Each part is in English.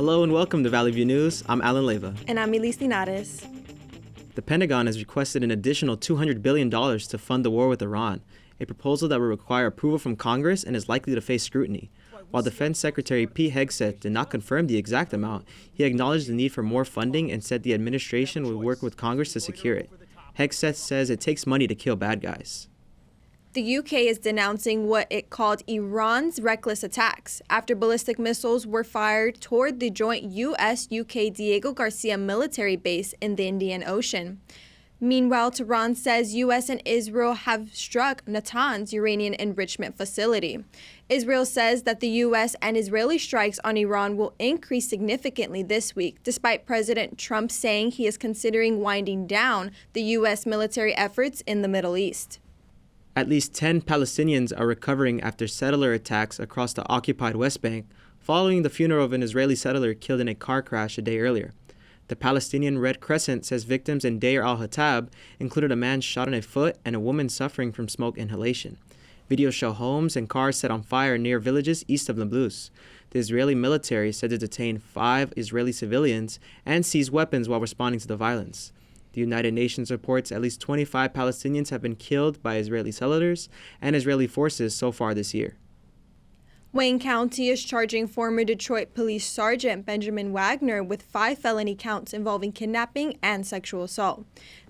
Hello and welcome to Valley View News. I'm Alan Leyva. And I'm Elise Linares. The Pentagon has requested an additional $200 billion to fund the war with Iran, a proposal that will require approval from Congress and is likely to face scrutiny. While Defense Secretary Pete Hegseth did not confirm the exact amount, he acknowledged the need for more funding and said the administration would work with Congress to secure it. Hegseth says it takes money to kill bad guys. The UK is denouncing what it called Iran's reckless attacks after ballistic missiles were fired toward the joint U.S.-UK Diego Garcia military base in the Indian Ocean. Meanwhile, Tehran says U.S. and Israel have struck Natanz uranium enrichment facility. Israel says that the U.S. and Israeli strikes on Iran will increase significantly this week, despite President Trump saying he is considering winding down the U.S. military efforts in the Middle East. At least 10 Palestinians are recovering after settler attacks across the occupied West Bank, following the funeral of an Israeli settler killed in a car crash a day earlier. The Palestinian Red Crescent says victims in Deir al-Hatab included a man shot in a foot and a woman suffering from smoke inhalation. Videos show homes and cars set on fire near villages east of Nablus. The Israeli military said to detain 5 Israeli civilians and seize weapons while responding to the violence. The United Nations reports at least 25 Palestinians have been killed by Israeli settlers and Israeli forces so far this year. Wayne County is charging former Detroit Police Sergeant Benjamin Wagner with 5 felony counts involving kidnapping and sexual assault.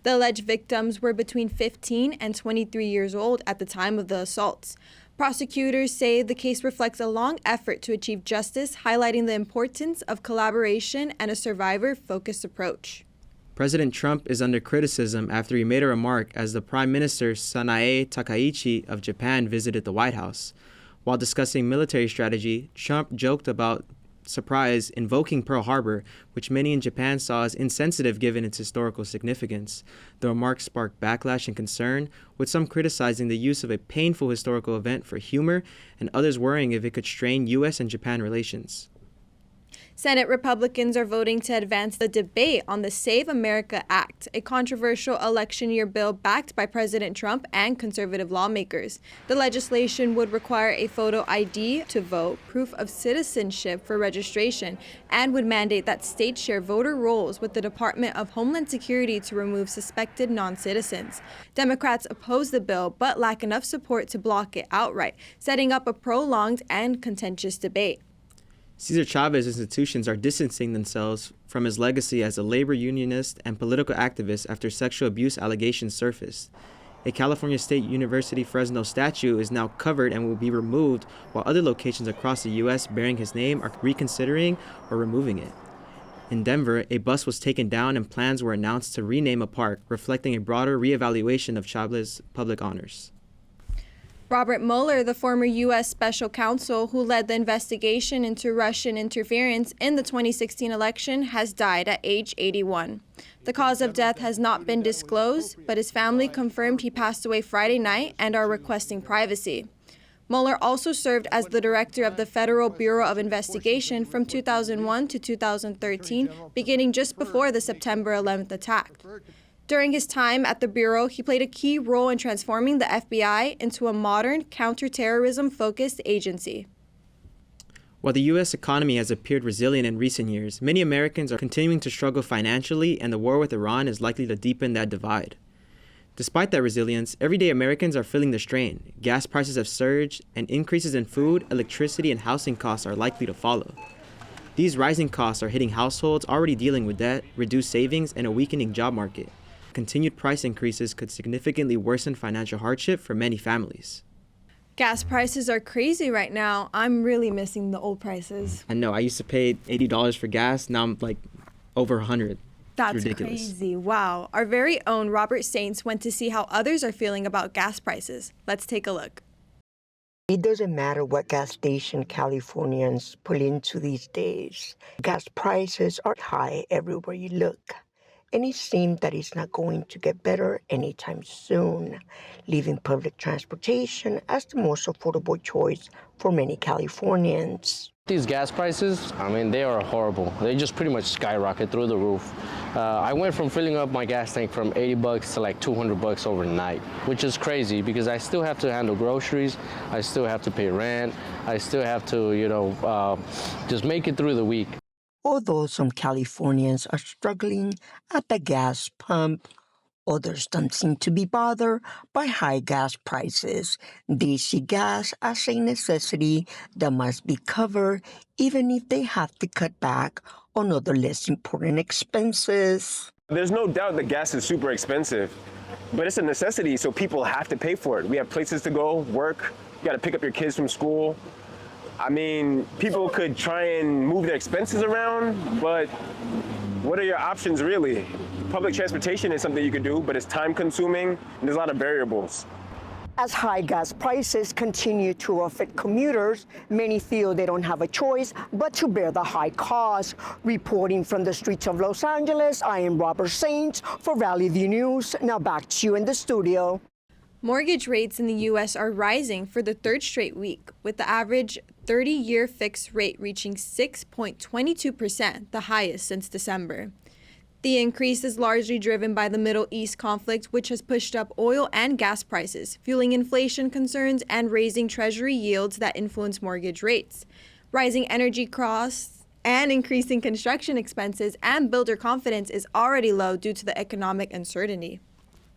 The alleged victims were between 15 and 23 years old at the time of the assaults. Prosecutors say the case reflects a long effort to achieve justice, highlighting the importance of collaboration and a survivor-focused approach. President Trump is under criticism after he made a remark as the Prime Minister Sanae Takaichi of Japan visited the White House. While discussing military strategy, Trump joked about surprise invoking Pearl Harbor, which many in Japan saw as insensitive given its historical significance. The remark sparked backlash and concern, with some criticizing the use of a painful historical event for humor and others worrying if it could strain U.S. and Japan relations. Senate Republicans are voting to advance the debate on the Save America Act, a controversial election year bill backed by President Trump and conservative lawmakers. The legislation would require a photo ID to vote, proof of citizenship for registration, and would mandate that states share voter rolls with the Department of Homeland Security to remove suspected non-citizens. Democrats oppose the bill but lack enough support to block it outright, setting up a prolonged and contentious debate. Cesar Chavez's institutions are distancing themselves from his legacy as a labor unionist and political activist after sexual abuse allegations surfaced. A California State University Fresno statue is now covered and will be removed, while other locations across the U.S. bearing his name are reconsidering or removing it. In Denver, a bus was taken down and plans were announced to rename a park, reflecting a broader reevaluation of Chavez's public honors. Robert Mueller, the former U.S. special counsel who led the investigation into Russian interference in the 2016 election, has died at age 81. The cause of death has not been disclosed, but his family confirmed he passed away Friday night and are requesting privacy. Mueller also served as the director of the Federal Bureau of Investigation from 2001 to 2013, beginning just before the September 11th attack. During his time at the Bureau, he played a key role in transforming the FBI into a modern, counterterrorism-focused agency. While the U.S. economy has appeared resilient in recent years, many Americans are continuing to struggle financially, and the war with Iran is likely to deepen that divide. Despite that resilience, everyday Americans are feeling the strain. Gas prices have surged, and increases in food, electricity, and housing costs are likely to follow. These rising costs are hitting households already dealing with debt, reduced savings, and a weakening job market. Continued price increases could significantly worsen financial hardship for many families. Gas prices are crazy right now. I'm really missing the old prices. I know. I used to pay $80 for gas. Now I'm like over $100. That's ridiculous. Crazy. Wow. Our very own Robert Saints went to see how others are feeling about gas prices. Let's take a look. It doesn't matter what gas station Californians pull into these days. Gas prices are high everywhere you look. And it seems that it's not going to get better anytime soon, leaving public transportation as the most affordable choice for many Californians. These gas prices, they are horrible. They just pretty much skyrocket through the roof. I went from filling up my gas tank from $80 to like $200 overnight, which is crazy because I still have to handle groceries, I still have to pay rent, I still have to, just make it through the week. Although some Californians are struggling at the gas pump, others don't seem to be bothered by high gas prices. They see gas as a necessity that must be covered, even if they have to cut back on other less important expenses. There's no doubt that gas is super expensive, but it's a necessity, so people have to pay for it. We have places to go, work, you gotta pick up your kids from school. I mean, people could try and move their expenses around, but what are your options really? Public transportation is something you could do, but it's time consuming and there's a lot of variables. As high gas prices continue to affect commuters, many feel they don't have a choice but to bear the high cost. Reporting from the streets of Los Angeles, I am Robert Saints for Valley View News. Now back to you in the studio. Mortgage rates in the U.S. are rising for the third straight week, with the average 30-year fixed rate reaching 6.22%, the highest since December. The increase is largely driven by the Middle East conflict, which has pushed up oil and gas prices, fueling inflation concerns and raising Treasury yields that influence mortgage rates. Rising energy costs and increasing construction expenses and builder confidence is already low due to the economic uncertainty.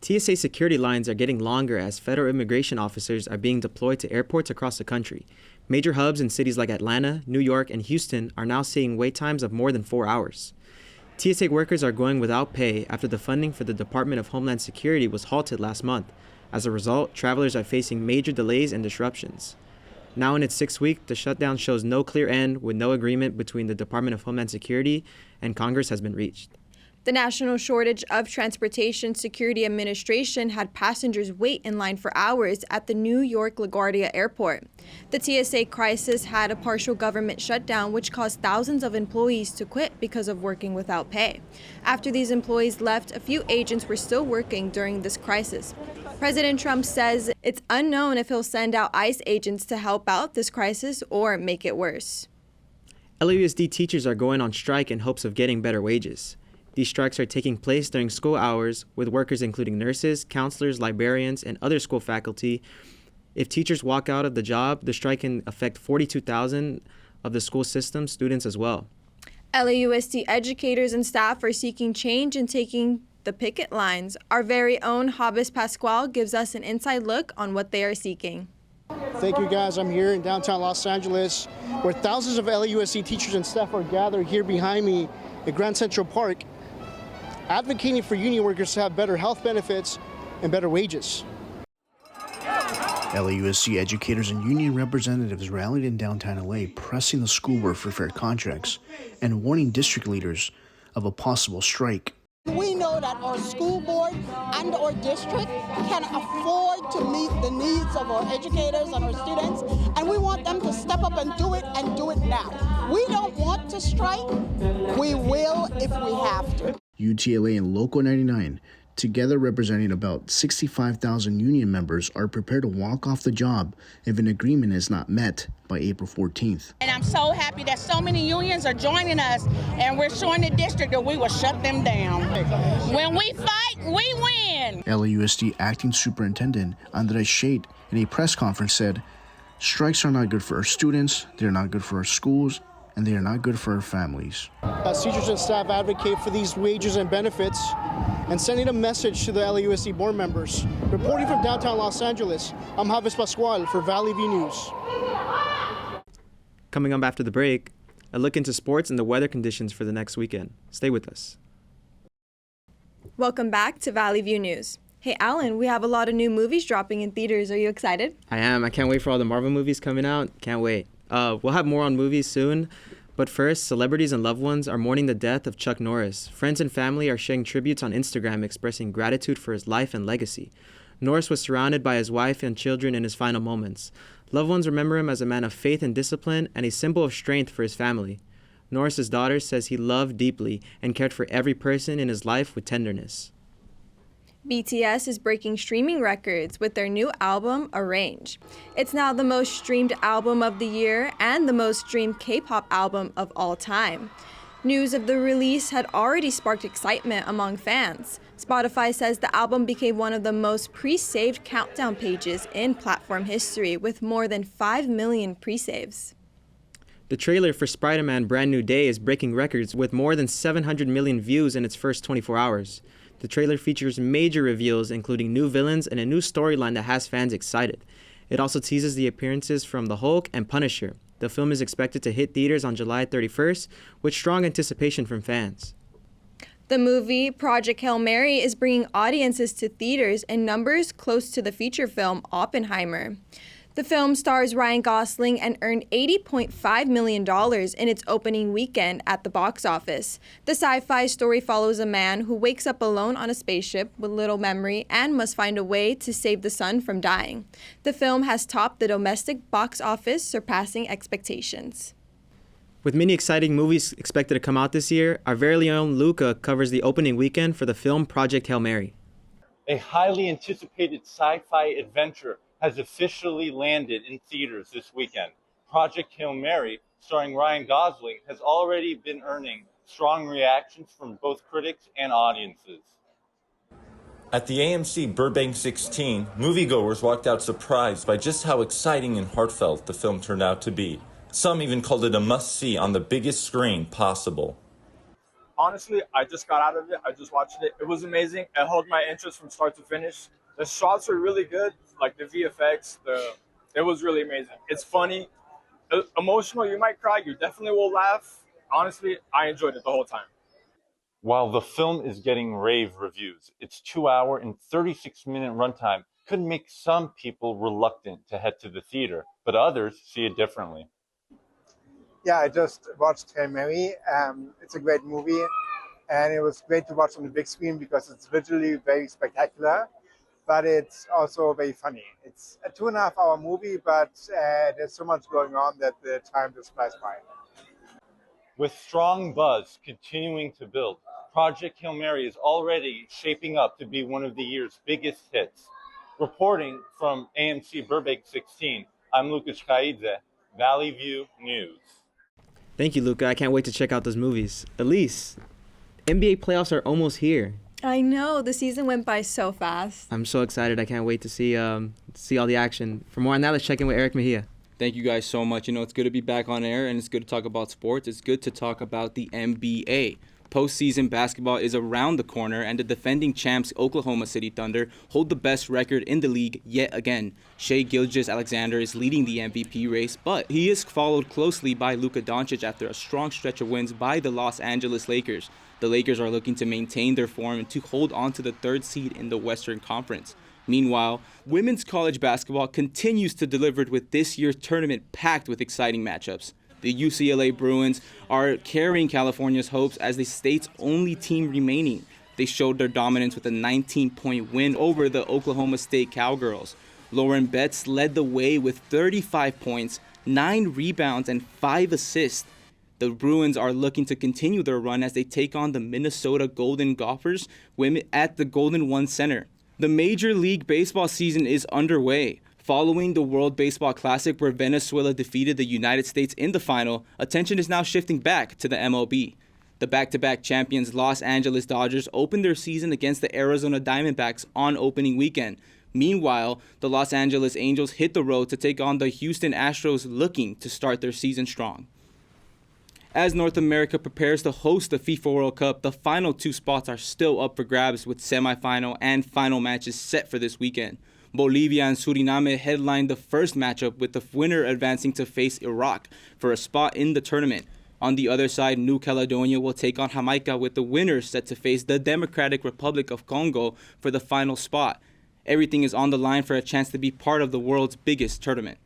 TSA security lines are getting longer as federal immigration officers are being deployed to airports across the country. Major hubs in cities like Atlanta, New York, and Houston are now seeing wait times of more than 4 hours. TSA workers are going without pay after the funding for the Department of Homeland Security was halted last month. As a result, travelers are facing major delays and disruptions. Now in its 6th week, the shutdown shows no clear end, with no agreement between the Department of Homeland Security and Congress has been reached. The National Shortage of Transportation Security Administration had passengers wait in line for hours at the New York LaGuardia Airport. The TSA crisis had a partial government shutdown, which caused thousands of employees to quit because of working without pay. After these employees left, a few agents were still working during this crisis. President Trump says it's unknown if he'll send out ICE agents to help out this crisis or make it worse. LAUSD teachers are going on strike in hopes of getting better wages. These strikes are taking place during school hours, with workers including nurses, counselors, librarians, and other school faculty. If teachers walk out of the job, the strike can affect 42,000 of the school system students as well. LAUSD educators and staff are seeking change and taking the picket lines. Our very own Habis Pascual gives us an inside look on what they are seeking. Thank you, guys. I'm here in downtown Los Angeles, where thousands of LAUSD teachers and staff are gathered here behind me at Grand Central Park, advocating for union workers to have better health benefits and better wages. LAUSD educators and union representatives rallied in downtown LA, pressing the school board for fair contracts and warning district leaders of a possible strike. We know that our school board and our district can afford to meet the needs of our educators and our students, and we want them to step up and do it now. We don't want to strike. We will if we have to. UTLA and Local 99, together representing about 65,000 union members, are prepared to walk off the job if an agreement is not met by April 14th. And I'm so happy that so many unions are joining us, and we're showing the district that we will shut them down. When we fight, we win. LAUSD Acting Superintendent Andres Shade in a press conference said, "Strikes are not good for our students, they're not good for our schools, and they are not good for our families." As teachers and staff advocate for these wages and benefits and sending a message to the LAUSD board members. Reporting from downtown Los Angeles, I'm Habis Pascual for Valley View News. Coming up after the break, a look into sports and the weather conditions for the next weekend. Stay with us. Welcome back to Valley View News. Hey, Alan, we have a lot of new movies dropping in theaters. Are you excited? I am. I can't wait for all the Marvel movies coming out. Can't wait. We'll have more on movies soon. But first, celebrities and loved ones are mourning the death of Chuck Norris. Friends and family are sharing tributes on Instagram expressing gratitude for his life and legacy. Norris was surrounded by his wife and children in his final moments. Loved ones remember him as a man of faith and discipline and a symbol of strength for his family. Norris's daughter says he loved deeply and cared for every person in his life with tenderness. BTS is breaking streaming records with their new album, Arrange. It's now the most streamed album of the year and the most streamed K-pop album of all time. News of the release had already sparked excitement among fans. Spotify says the album became one of the most pre-saved countdown pages in platform history with more than 5 million pre-saves. The trailer for Spider-Man Brand New Day is breaking records with more than 700 million views in its first 24 hours. The trailer features major reveals, including new villains and a new storyline that has fans excited. It also teases the appearances from the Hulk and Punisher. The film is expected to hit theaters on July 31st, with strong anticipation from fans. The movie Project Hail Mary is bringing audiences to theaters in numbers close to the feature film Oppenheimer. The film stars Ryan Gosling and earned $80.5 million in its opening weekend at the box office. The sci-fi story follows a man who wakes up alone on a spaceship with little memory and must find a way to save the sun from dying. The film has topped the domestic box office, surpassing expectations. With many exciting movies expected to come out this year, our very own Luca covers the opening weekend for the film Project Hail Mary. A highly anticipated sci-fi adventure has officially landed in theaters this weekend. Project Hail Mary, starring Ryan Gosling, has already been earning strong reactions from both critics and audiences. At the AMC Burbank 16, moviegoers walked out surprised by just how exciting and heartfelt the film turned out to be. Some even called it a must-see on the biggest screen possible. Honestly, I just got out of it. I just watched it. It was amazing. It held my interest from start to finish. The shots were really good, like the VFX. It was really amazing. It's funny, emotional. You might cry. You definitely will laugh. Honestly, I enjoyed it the whole time. While the film is getting rave reviews, its 2-hour and 36-minute runtime could make some people reluctant to head to the theater, but others see it differently. Yeah, I just watched Hail Mary. It's a great movie, and it was great to watch on the big screen because it's visually very spectacular, but it's also very funny. It's a 2.5-hour movie, but there's so much going on that the time just flies by. With strong buzz continuing to build, Project Hail Mary is already shaping up to be one of the year's biggest hits. Reporting from AMC Burbank 16, I'm Lucas Caidze, Valley View News. Thank you, Luca. I can't wait to check out those movies. Elise, NBA playoffs are almost here. I know, the season went by so fast. I'm so excited. I can't wait to see all the action. For more on that, let's check in with Eric Mejia. Thank you guys so much. It's good to be back on air, and it's good to talk about sports. It's good to talk about the NBA. Postseason basketball is around the corner, and the defending champs Oklahoma City Thunder hold the best record in the league yet again. Shai Gilgeous-Alexander is leading the MVP race, but he is followed closely by Luka Doncic after a strong stretch of wins by the Los Angeles Lakers. The Lakers are looking to maintain their form and to hold on to the third seed in the Western Conference. Meanwhile, women's college basketball continues to deliver with this year's tournament packed with exciting matchups. The UCLA Bruins are carrying California's hopes as the state's only team remaining. They showed their dominance with a 19-point win over the Oklahoma State Cowgirls. Lauren Betts led the way with 35 points, 9 rebounds, and 5 assists. The Bruins are looking to continue their run as they take on the Minnesota Golden Gophers women at the Golden One Center. The Major League Baseball season is underway. Following the World Baseball Classic where Venezuela defeated the United States in the final, attention is now shifting back to the MLB. The back-to-back champions Los Angeles Dodgers opened their season against the Arizona Diamondbacks on opening weekend. Meanwhile, the Los Angeles Angels hit the road to take on the Houston Astros looking to start their season strong. As North America prepares to host the FIFA World Cup, the final 2 spots are still up for grabs with semifinal and final matches set for this weekend. Bolivia and Suriname headlined the first matchup with the winner advancing to face Iraq for a spot in the tournament. On the other side, New Caledonia will take on Jamaica with the winner set to face the Democratic Republic of Congo for the final spot. Everything is on the line for a chance to be part of the world's biggest tournament.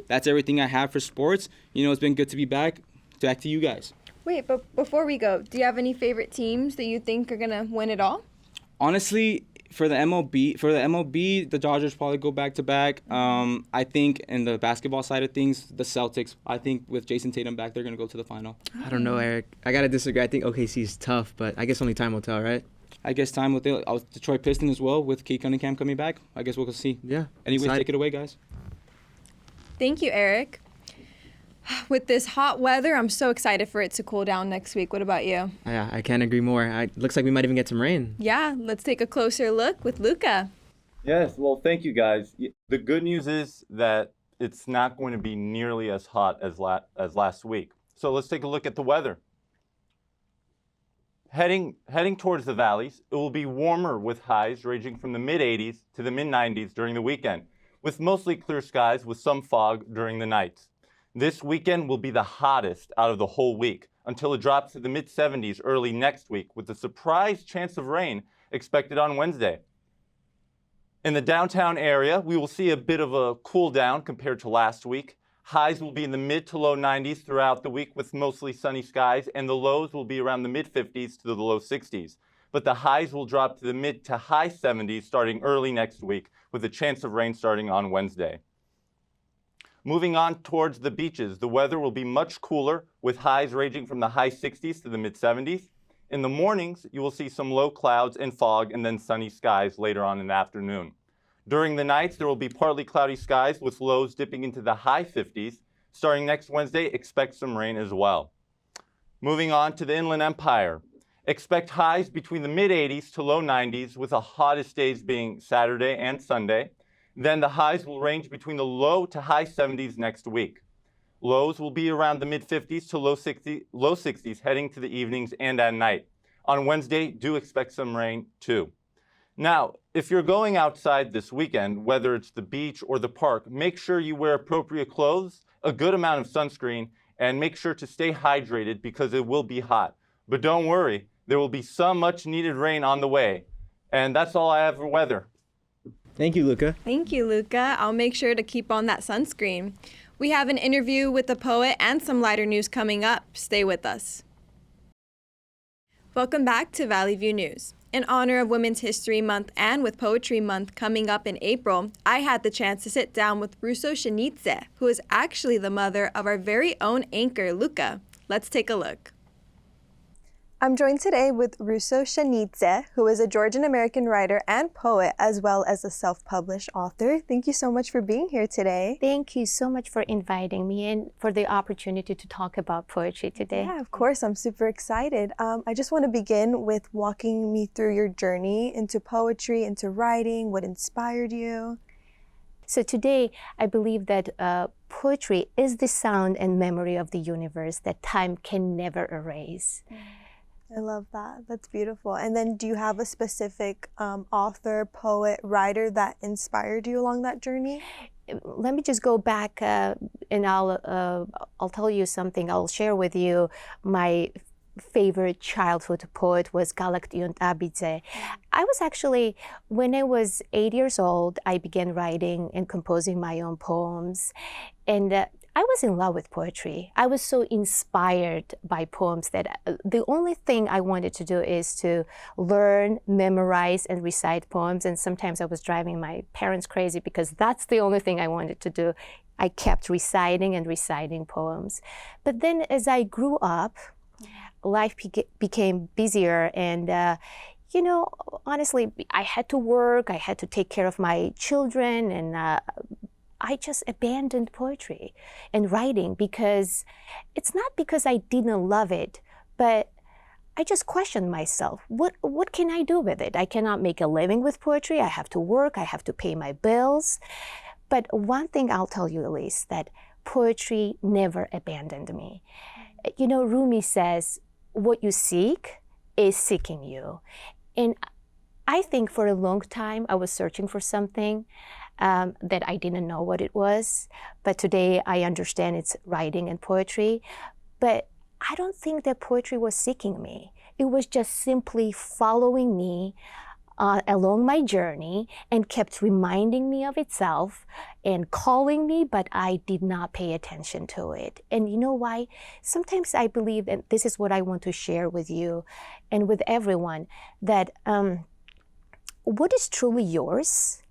That's everything I have for sports. It's been good to be back. Back to you guys. Wait, but before we go, do you have any favorite teams that you think are going to win it all? Honestly, for the MLB, the Dodgers probably go back to back. I think in the basketball side of things, the Celtics, I think with Jason Tatum back, they're going to go to the final. I don't know, Eric. I got to disagree. I think OKC is tough, but I guess only time will tell, right? I guess time will tell. Detroit Pistons as well with Kate Cunningham coming back. I guess we'll see. Yeah. Anyways, take it away, guys. Thank you, Eric. With this hot weather, I'm so excited for it to cool down next week. What about you? Yeah, I can't agree more. Looks like we might even get some rain. Yeah, let's take a closer look with Luca. Yes, well, thank you guys. The good news is that it's not going to be nearly as hot as last week. So let's take a look at the weather. Heading towards the valleys, it will be warmer with highs ranging from the mid-80s to the mid-90s during the weekend, with mostly clear skies with some fog during the nights. This weekend will be the hottest out of the whole week until it drops to the mid-70s early next week, with a surprise chance of rain expected on Wednesday. In the downtown area, we will see a bit of a cool down compared to last week. Highs will be in the mid to low 90s throughout the week with mostly sunny skies, and the lows will be around the mid 50s to the low 60s. But the highs will drop to the mid to high 70s starting early next week, with a chance of rain starting on Wednesday. Moving on towards the beaches, the weather will be much cooler with highs ranging from the high 60s to the mid 70s. In the mornings, you will see some low clouds and fog and then sunny skies later on in the afternoon. During the nights, there will be partly cloudy skies with lows dipping into the high 50s. Starting next Wednesday, expect some rain as well. Moving on to the Inland Empire. Expect highs between the mid-80s to low 90s, with the hottest days being Saturday and Sunday. Then the highs will range between the low to high 70s next week. Lows will be around the mid-50s to low 60s heading to the evenings and at night. On Wednesday, do expect some rain too. Now, if you're going outside this weekend, whether it's the beach or the park, make sure you wear appropriate clothes, a good amount of sunscreen, and make sure to stay hydrated because it will be hot. But don't worry, there will be some much needed rain on the way. And that's all I have for weather. Thank you, Luca. Thank you, Luca. I'll make sure to keep on that sunscreen. We have an interview with the poet and some lighter news coming up. Stay with us. Welcome back to Valley View News. In honor of Women's History Month and with Poetry Month coming up in April, I had the chance to sit down with Russo Shanidze, who is actually the mother of our very own anchor, Luca. Let's take a look. I'm joined today with Russo Shanidze, who is a Georgian-American writer and poet, as well as a self-published author. Thank you so much for being here today. Thank you so much for inviting me and for the opportunity to talk about poetry today. Yeah, of course. I'm super excited. I just want to begin with walking me through your journey into poetry, into writing, what inspired you. So today, I believe that poetry is the sound and memory of the universe that time can never erase. I love that. That's beautiful. And then do you have a specific author, poet, writer that inspired you along that journey? Let me just go back and I'll tell you something. I'll share with you my favorite childhood poet was Galaktiont Abidze. I was actually, when I was 8 years old, I began writing and composing my own poems. And I was in love with poetry. I was so inspired by poems that the only thing I wanted to do is to learn, memorize, and recite poems. And sometimes I was driving my parents crazy because that's the only thing I wanted to do. I kept reciting and reciting poems. But then as I grew up, life became busier and you know, honestly, I had to work, I had to take care of my children, and I just abandoned poetry and writing because it's not because I didn't love it, but I just questioned myself. What can I do with it? I cannot make a living with poetry. I have to work. I have to pay my bills. But one thing I'll tell you, Elise, that poetry never abandoned me. You know, Rumi says, what you seek is seeking you. And I think for a long time I was searching for something that I didn't know what it was. But today I understand it's writing and poetry. But I don't think that poetry was seeking me. It was just simply following me along my journey and kept reminding me of itself and calling me, but I did not pay attention to it. And you know why? Sometimes I believe, and this is what I want to share with you and with everyone, that what is truly yours,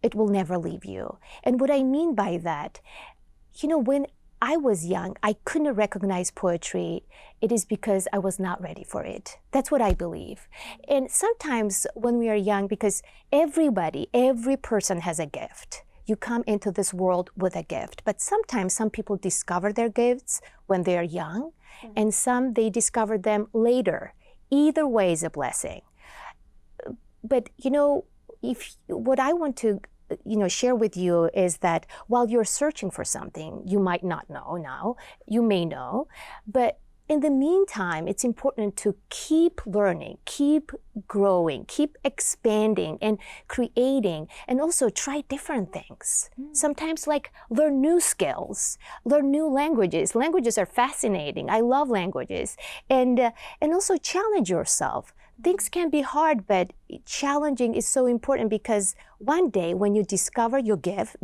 it will never leave you. And what I mean by that, you know, when I was young, I couldn't recognize poetry. It is because I was not ready for it. That's what I believe. And sometimes when we are young, because every person has a gift. You come into this world with a gift. But sometimes some people discover their gifts when they're young, and some they discover them later. Either way is a blessing. But you know, what I want to share with you is that while you're searching for something, you might not know now, you may know, but in the meantime, it's important to keep learning, keep growing, keep expanding and creating, and also try different things. Sometimes learn new skills, learn new languages. Languages are fascinating. I love languages. And also challenge yourself. Things can be hard, but challenging is so important because one day when you discover your gift,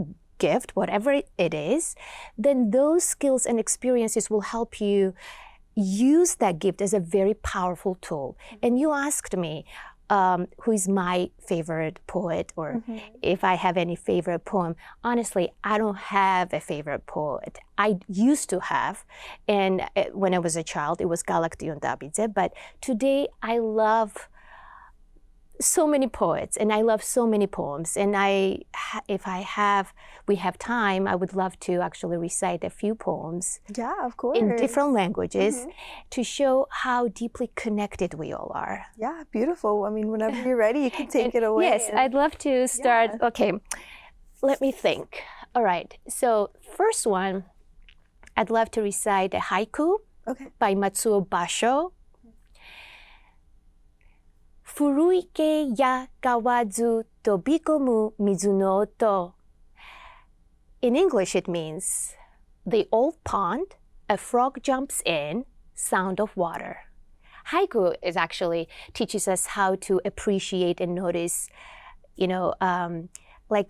whatever it is, then those skills and experiences will help you use that gift as a very powerful tool. And you asked me who is my favorite poet or if I have any favorite poem. Honestly, I don't have a favorite poet. I used to have, and when I was a child, it was Galak Diontabidze, but today I love so many poets and I love so many poems. And if we have time, I would love to actually recite a few poems. Yeah, of course. In different languages to show how deeply connected we all are. Yeah, beautiful. I mean, whenever you're ready, you can take it away. Yes, I'd love to start. Yeah. Okay, let me think. All right, so first one, I'd love to recite a haiku by Matsuo Basho. Furuike ya kawazu tobikomu mizu no oto. In English, it means the old pond, a frog jumps in, sound of water. Haiku teaches us how to appreciate and notice,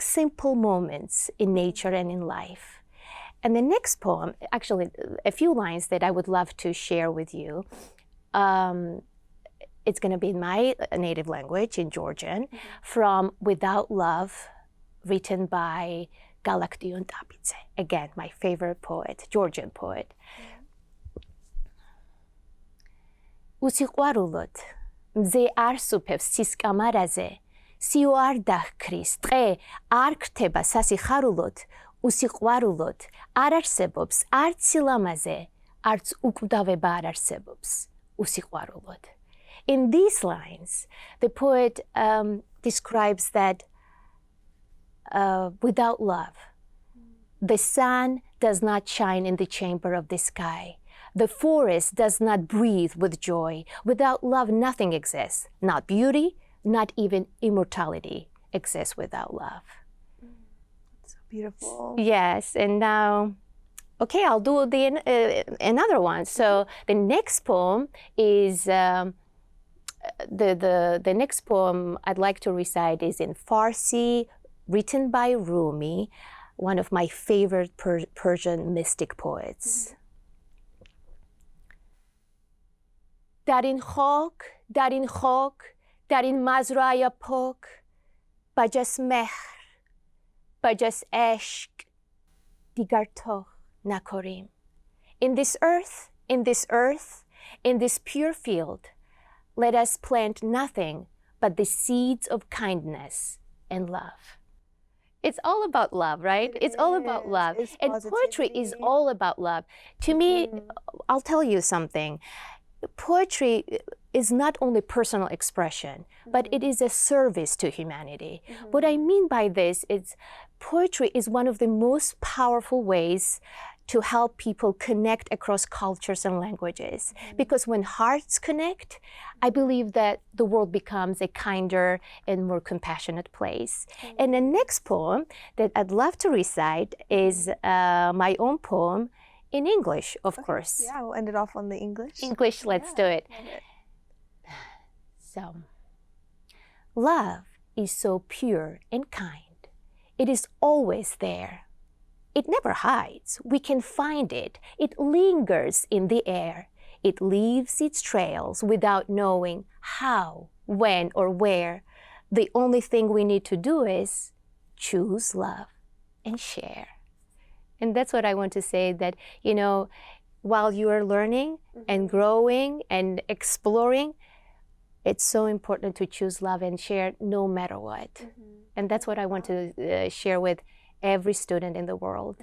simple moments in nature and in life. And the next poem, actually, a few lines that I would love to share with you. It's going to be in my native language, in Georgian, from Without Love, written by Galak Diontabidze. Again, my favorite poet, Georgian poet. Usiqvarulot, mze arsupevs siskamarაზე, სიო არ დაჰქრის, ტყე არ ქრთება სასიხარულოდ, უსიყვარულოდ არ არსებობს არც სილამაზე, არც უკვდავება არ არსებობს, უსიყვარულოდ. In these lines, the poet describes that without love, the sun does not shine in the chamber of the sky. The forest does not breathe with joy. Without love, nothing exists. Not beauty, not even immortality exists without love. So beautiful. Yes, and now, okay, I'll do another one. So the next poem is, the next poem I'd like to recite is in Farsi, written by Rumi, one of my favorite Persian mystic poets. در این خاک، در این مزرعه پاک، بجز مهر، بجز عشق، دیگر تا نکاریم. In this earth, in this pure field, let us plant nothing but the seeds of kindness and love. It's all about love, right? It's all about love. And poetry is all about love. To me, I'll tell you something. Poetry is not only personal expression, but it is a service to humanity. What I mean by this is poetry is one of the most powerful ways to help people connect across cultures and languages. Because when hearts connect, I believe that the world becomes a kinder and more compassionate place. And the next poem that I'd love to recite is my own poem in English, of course. Yeah, we'll end it off on the English. English, let's do it. So, love is so pure and kind. It is always there. It never hides. We can find it. It lingers in the air. It leaves its trails without knowing how, when, or where. The only thing we need to do is choose love and share. And that's what I want to say, that, you know, while you are learning and growing and exploring, it's so important to choose love and share no matter what. And that's what I want to share with every student in the world.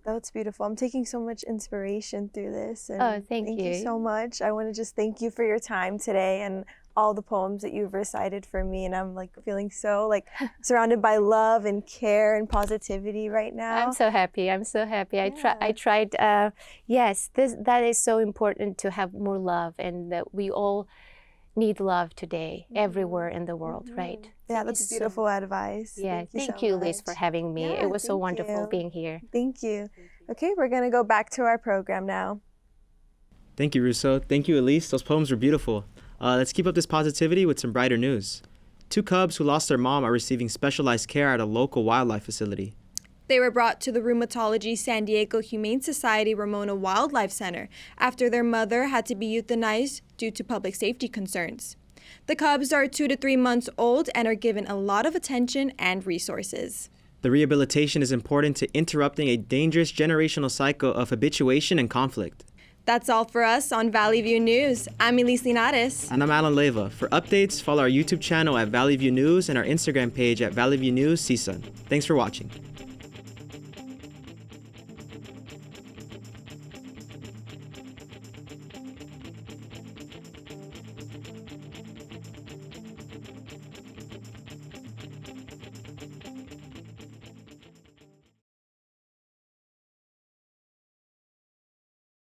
That's beautiful. I'm taking so much inspiration through this. And oh, thank you. Thank you so much. I want to just thank you for your time today and all the poems that you've recited for me, and I'm like feeling so like surrounded by love and care and positivity right now. I'm so happy. I'm so happy. I tried. Yes, that is so important to have more love, and that we all need love today, everywhere in the world, right? Yeah, that's beautiful advice. Yeah, thank so you, Liz, much. for having me. Yeah, It was so thank wonderful you. being here. Thank you. Okay, we're gonna go back to our program now. Thank you, Russo. Thank you, Elise. Those poems were beautiful. Let's keep up this positivity with some brighter news. 2 cubs who lost their mom are receiving specialized care at a local wildlife facility. They were brought to the Rheumatology San Diego Humane Society Ramona Wildlife Center after their mother had to be euthanized due to public safety concerns. The cubs are 2 to 3 months old and are given a lot of attention and resources. The rehabilitation is important to interrupting a dangerous generational cycle of habituation and conflict. That's all for us on Valley View News. I'm Elise Linares. And I'm Alan Leyva. For updates, follow our YouTube channel at Valley View News and our Instagram page at Valley View News CSUN. Thanks for watching.